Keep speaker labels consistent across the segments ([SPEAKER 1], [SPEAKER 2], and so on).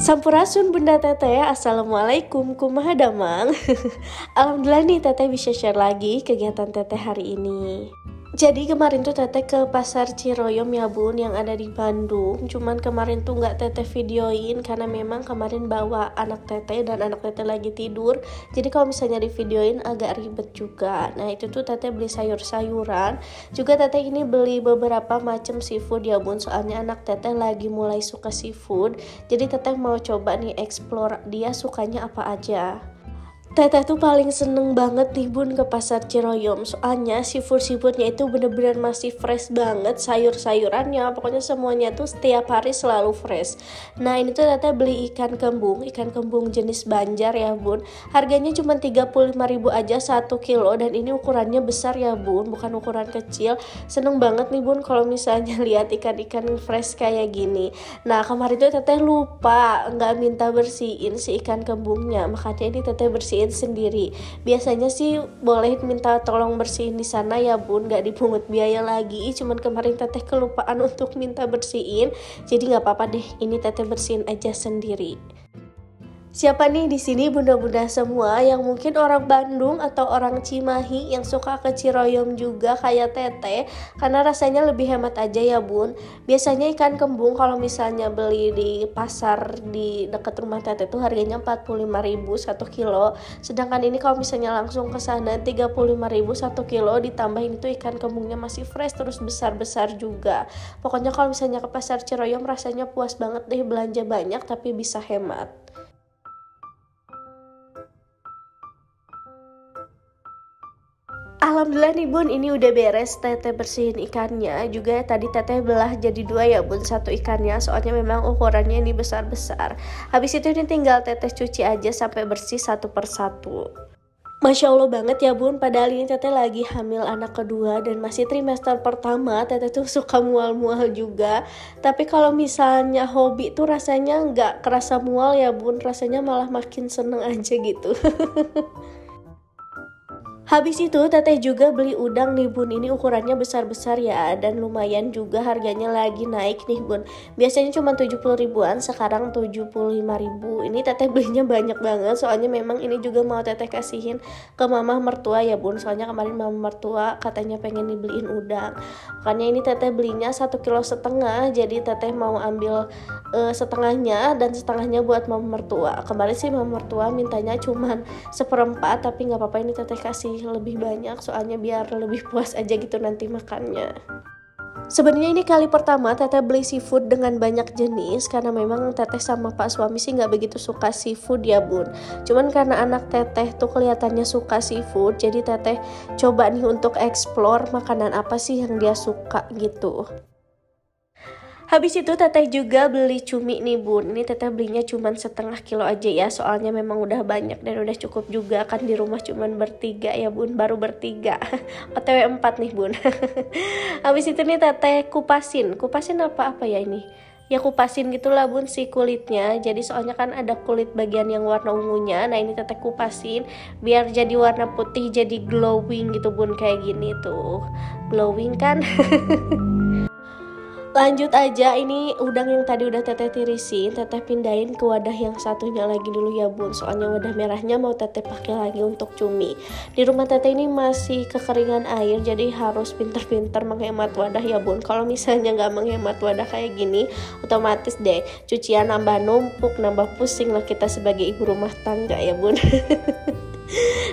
[SPEAKER 1] Sampurasun Bunda Teteh, Assalamualaikum, kumaha damang. Alhamdulillah nih Teteh bisa share lagi kegiatan Teteh hari ini. Jadi kemarin tuh Teteh ke pasar Ciroyom ya bun, yang ada di Bandung. Cuman kemarin tuh nggak Teteh videoin karena memang kemarin bawa anak Teteh dan anak Teteh lagi tidur. Jadi kalau misalnya di videoin agak ribet juga. Nah itu tuh Teteh beli sayur-sayuran. Juga Teteh ini beli beberapa macam seafood ya bun, soalnya anak Teteh lagi mulai suka seafood. Jadi Teteh mau coba nih explore dia sukanya apa aja. Teteh tuh paling seneng banget nih bun ke pasar Ciroyom, soalnya seafoodnya itu bener-bener masih fresh banget, sayur-sayurannya pokoknya semuanya tuh setiap hari selalu fresh. Nah ini tuh Teteh beli ikan kembung jenis banjar ya bun, harganya cuma 35.000 aja 1 kilo, dan ini ukurannya besar ya bun, bukan ukuran kecil. Seneng banget nih bun kalau misalnya lihat ikan-ikan fresh kayak gini. Nah kemarin tuh Teteh lupa nggak minta bersihin si ikan kembungnya, makanya ini Teteh bersihin sendiri. Biasanya sih boleh minta tolong bersihin di sana ya bun, nggak dipungut biaya lagi. Cuman kemarin Teteh kelupaan untuk minta bersihin, jadi nggak apa-apa deh, ini Teteh bersihin aja sendiri. Siapa nih di sini bunda-bunda semua yang mungkin orang Bandung atau orang Cimahi yang suka ke Ciroyom juga kayak Teteh, karena rasanya lebih hemat aja ya bun. Biasanya ikan kembung kalau misalnya beli di pasar di dekat rumah Teteh tuh harganya 45.000 1 kilo. Sedangkan ini kalau misalnya langsung ke sana 35.000 1 kilo, ditambahin itu ikan kembungnya masih fresh terus besar-besar juga. Pokoknya kalau misalnya ke pasar Ciroyom rasanya puas banget deh, belanja banyak tapi bisa hemat. Alhamdulillah nih bun, ini udah beres Teteh bersihin ikannya. Juga tadi Teteh belah jadi 2 ya bun, satu ikannya, soalnya memang ukurannya ini besar-besar. Habis itu ini tinggal Teteh cuci aja sampai bersih satu persatu. Masya Allah banget ya bun, padahal ini Teteh lagi hamil anak kedua dan masih trimester pertama. Teteh tuh suka mual-mual juga, tapi kalau misalnya hobi tuh rasanya nggak kerasa mual ya bun, rasanya malah makin seneng aja gitu. Habis itu Teteh juga beli udang nih bun, ini ukurannya besar-besar ya, dan lumayan juga harganya lagi naik nih bun. Biasanya cuma 70 ribuan, sekarang 75.000. Ini Teteh belinya banyak banget, soalnya memang ini juga mau Teteh kasihin ke mama mertua ya bun. Soalnya kemarin mama mertua katanya pengen dibeliin udang, makanya ini Teteh belinya 1,5 kilo. Jadi Teteh mau ambil setengahnya dan setengahnya buat mama mertua. Kemarin sih mama mertua mintanya cuman 1/4, tapi nggak apa-apa, ini Teteh kasih lebih banyak soalnya biar lebih puas aja gitu nanti makannya. Sebenarnya ini kali pertama Teteh beli seafood dengan banyak jenis, karena memang Teteh sama Pak suami sih nggak begitu suka seafood ya bun. Cuman karena anak Teteh tuh kelihatannya suka seafood, jadi Teteh coba nih untuk explore makanan apa sih yang dia suka gitu. Habis itu Teteh juga beli cumi nih bun. Ini Teteh belinya cuma 1/2 kilo aja ya, soalnya memang udah banyak dan udah cukup juga, kan di rumah cuman bertiga ya bun, baru bertiga. OTW 4 nih bun. Habis itu nih Teteh kupasin apa ya ini, ya kupasin gitulah bun si kulitnya. Jadi soalnya kan ada kulit bagian yang warna ungunya, nah ini Teteh kupasin biar jadi warna putih, jadi glowing gitu bun, kayak gini tuh, glowing kan. Lanjut aja, ini udang yang tadi udah Teteh tirisin, Teteh pindahin ke wadah yang satunya lagi dulu ya bun, soalnya wadah merahnya mau Teteh pakai lagi untuk cumi. Di rumah Teteh ini masih kekeringan air, jadi harus pintar-pintar menghemat wadah ya bun. Kalau misalnya nggak menghemat wadah kayak gini, otomatis deh cucian nambah numpuk, nambah pusing lah kita sebagai ibu rumah tangga ya bun.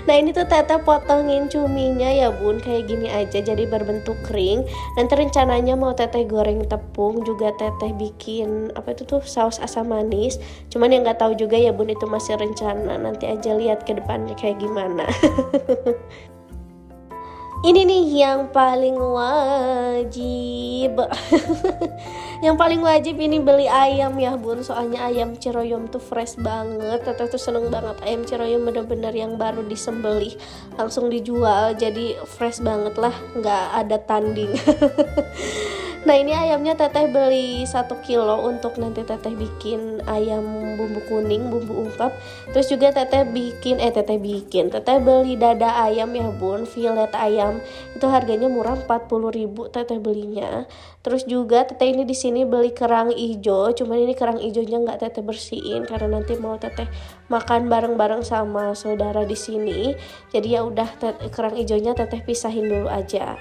[SPEAKER 1] Nah ini tuh Teteh potongin cuminya ya bun, kayak gini aja jadi berbentuk kering. Nanti rencananya mau Teteh goreng tepung, juga Teteh bikin apa itu tuh saus asam manis. Cuman yang nggak tahu juga ya bun, itu masih rencana, nanti aja lihat ke depannya kayak gimana. Ini nih yang paling wajib. Yang paling wajib ini beli ayam ya bun, soalnya ayam Ciroyom tuh fresh banget. Teteh tuh seneng banget ayam Ciroyom, bener-bener yang baru disembelih langsung dijual, jadi fresh banget lah, nggak ada tanding. Nah ini ayamnya teteh beli 1 kilo untuk nanti teteh bikin ayam bumbu kuning, bumbu ungkep. Terus juga teteh beli dada ayam ya bun, fillet ayam. Itu harganya murah 40.000 teteh belinya. Terus juga teteh ini di sini beli kerang ijo, cuman ini kerang ijonya nggak teteh bersihin karena nanti mau teteh makan bareng-bareng sama saudara di sini. Jadi ya udah kerang ijonya teteh pisahin dulu aja.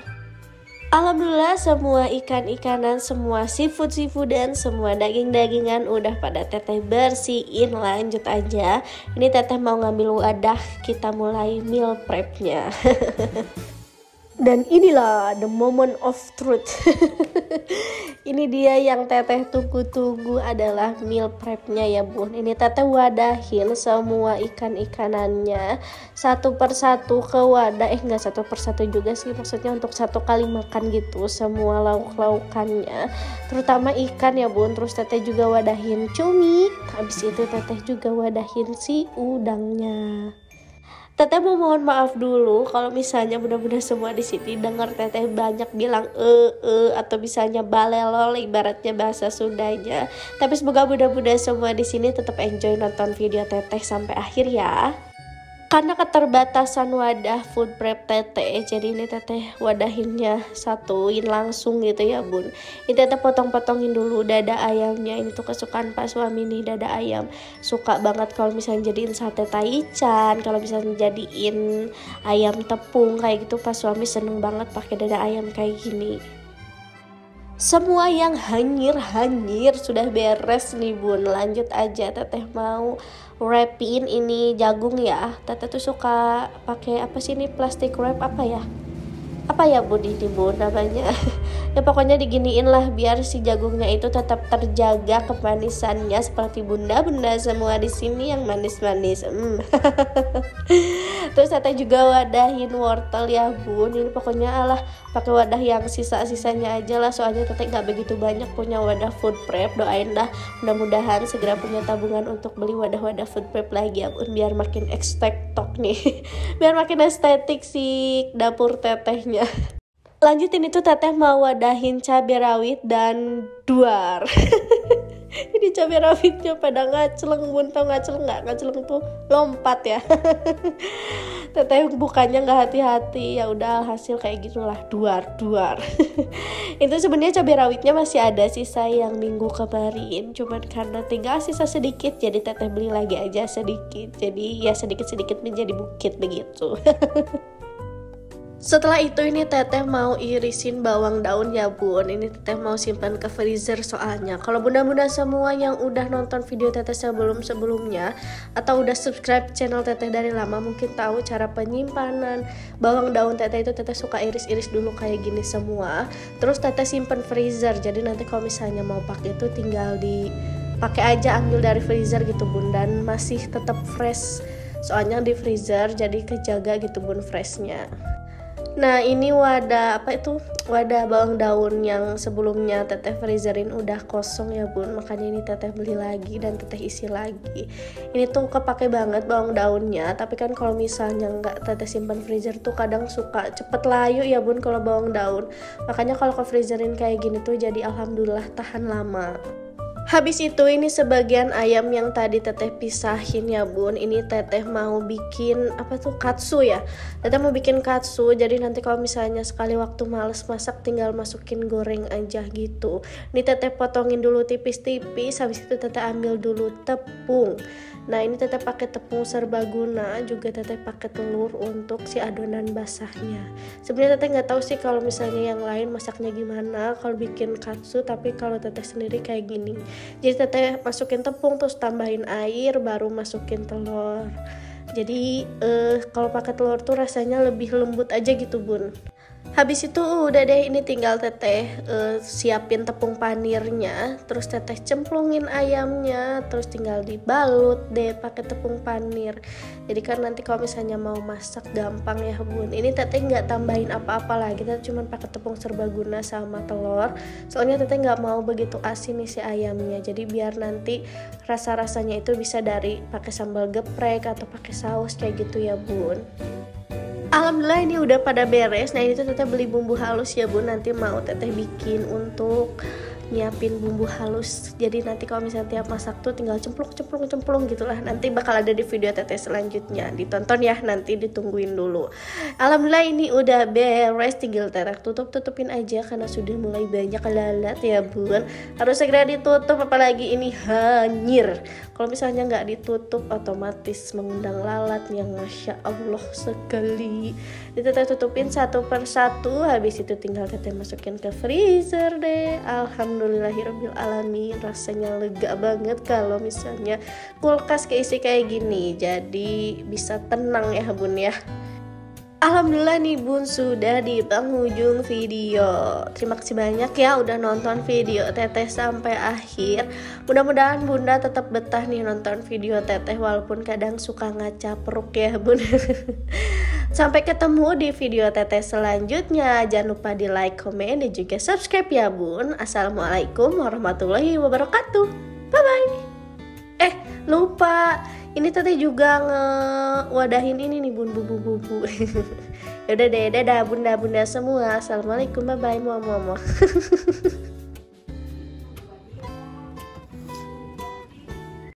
[SPEAKER 1] Alhamdulillah semua ikan-ikanan, semua seafood-seafoodan, semua daging-dagingan udah pada teteh bersihin. Lanjut aja. Ini teteh mau ngambil wadah, kita mulai meal prepnya. Dan inilah the moment of truth. Ini dia yang teteh tunggu-tunggu adalah meal prepnya ya bun. Ini teteh wadahin semua ikan-ikanannya satu persatu ke wadah. Enggak satu persatu juga sih, maksudnya untuk satu kali makan gitu semua lauk-laukannya, terutama ikan ya bun. Terus teteh juga wadahin cumi, habis itu teteh juga wadahin si udangnya. Teteh mau mohon maaf dulu kalau misalnya bunda-bunda semua di sini dengar teteh banyak bilang atau misalnya balelol ibaratnya bahasa Sundanya. Tapi semoga bunda-bunda semua di sini tetap enjoy nonton video teteh sampai akhir ya. Karena keterbatasan wadah food prep teteh, jadi ini teteh wadahinnya satuin langsung gitu ya bun. Ini teteh potong-potongin dulu dada ayamnya. Ini tuh kesukaan pak suami nih, dada ayam. Suka banget kalau misalnya jadiin sate taichan, kalau misalnya jadiin ayam tepung kayak gitu, pak suami seneng banget pakai dada ayam kayak gini. Semua yang hanyir sudah beres nih bun. Lanjut aja, teteh mau wrapin ini jagung ya. Teteh tuh suka pakai apa sih ini, plastik wrap apa ya bun ini bun namanya. Ya pokoknya diginiin lah biar si jagungnya itu tetap terjaga kemanisannya seperti bunda-bunda semua di sini yang manis-manis. Terus teteh juga wadahin wortel ya bun. Ini pokoknya alah pakai wadah yang sisa-sisanya aja lah, soalnya teteh nggak begitu banyak punya wadah food prep. Doain dah mudah-mudahan segera punya tabungan untuk beli wadah-wadah food prep lagi ya bun, biar makin estetik nih. Biar makin estetik si dapur tetehnya. Lanjutin itu teteh mau wadahin cabai rawit dan duar. Ini cabai rawitnya pada ngaceleng bun, tau ngaceleng nggak? Ngaceleng tuh lompat ya. Teteh bukannya nggak hati-hati, ya udah hasil kayak gitulah, duar. Itu sebenarnya cabai rawitnya masih ada sisa yang minggu kemarin, cuman karena tinggal sisa sedikit jadi teteh beli lagi aja sedikit. Jadi ya sedikit-sedikit menjadi bukit begitu. Setelah itu ini teteh mau irisin bawang daun ya bun. Ini teteh mau simpan ke freezer, soalnya kalau bunda-bunda semua yang udah nonton video teteh sebelumnya atau udah subscribe channel teteh dari lama mungkin tahu cara penyimpanan bawang daun teteh itu. Teteh suka iris-iris dulu kayak gini semua, terus teteh simpan freezer. Jadi nanti kalau misalnya mau pakai itu tinggal dipakai aja, ambil dari freezer gitu bun, dan masih tetap fresh soalnya di freezer, jadi kejaga gitu bun freshnya. Nah ini wadah wadah bawang daun yang sebelumnya teteh freezerin udah kosong ya bun, makanya ini teteh beli lagi dan teteh isi lagi. Ini tuh kepake banget bawang daunnya, tapi kan kalau misalnya nggak teteh simpan freezer tuh kadang suka cepet layu ya bun kalau bawang daun. Makanya kalau ke freezerin kayak gini tuh jadi alhamdulillah tahan lama. Habis itu ini sebagian ayam yang tadi teteh pisahin ya bun. Ini teteh mau bikin katsu ya. Teteh mau bikin katsu, jadi nanti kalau misalnya sekali waktu males masak tinggal masukin goreng aja gitu. Ini teteh potongin dulu tipis-tipis, habis itu teteh ambil dulu tepung. Nah ini teteh pakai tepung serbaguna, juga teteh pakai telur untuk si adonan basahnya. Sebenarnya teteh nggak tahu sih kalau misalnya yang lain masaknya gimana kalau bikin katsu, tapi kalau teteh sendiri kayak gini. Jadi teteh masukin tepung terus tambahin air baru masukin telur. Jadi kalau pakai telur tuh rasanya lebih lembut aja gitu bun. Habis itu udah deh, ini tinggal teteh siapin tepung panirnya, terus teteh cemplungin ayamnya, terus tinggal dibalut deh pakai tepung panir. Jadi kan nanti kalau misalnya mau masak gampang ya bun. Ini teteh nggak tambahin apa-apa lagi, teteh cuma pakai tepung serbaguna sama telur. Soalnya teteh nggak mau begitu asin nih si ayamnya. Jadi biar nanti rasa-rasanya itu bisa dari pakai sambal geprek atau pakai saus kayak gitu ya bun. Alhamdulillah ini udah pada beres. Nah ini tuh teteh beli bumbu halus ya bun, nanti mau teteh bikin untuk nyiapin bumbu halus. Jadi nanti kalau misalnya tiap masak tuh tinggal cemplung gitulah. Nanti bakal ada di video teteh selanjutnya. Ditonton ya, nanti ditungguin dulu. Alhamdulillah ini udah beres, tinggal teteh tutupin aja karena sudah mulai banyak lalat ya bun. Harus segera ditutup, apalagi ini hanyir. Kalau misalnya nggak ditutup otomatis mengundang lalat yang masya Allah sekali. Teteh tutupin satu per satu, habis itu tinggal teteh masukin ke freezer deh. Alhamdulillahirabbil alamin, rasanya lega banget kalau misalnya kulkas keisi kayak gini. Jadi bisa tenang ya bun ya. Alhamdulillah nih bun, sudah di penghujung video. Terima kasih banyak ya udah nonton video teteh sampai akhir. Mudah-mudahan bunda tetap betah nih nonton video teteh walaupun kadang suka ngaca peruk ya bun. Sampai ketemu di video teteh selanjutnya. Jangan lupa di like, komen, dan juga subscribe ya bun. Assalamualaikum warahmatullahi wabarakatuh. Bye bye. Lupa, ini teteh juga ngewadahin ini nih bun, bumbu. Yaudah deh, dadah bunda-bunda semua. Assalamualaikum, bye bye, muah.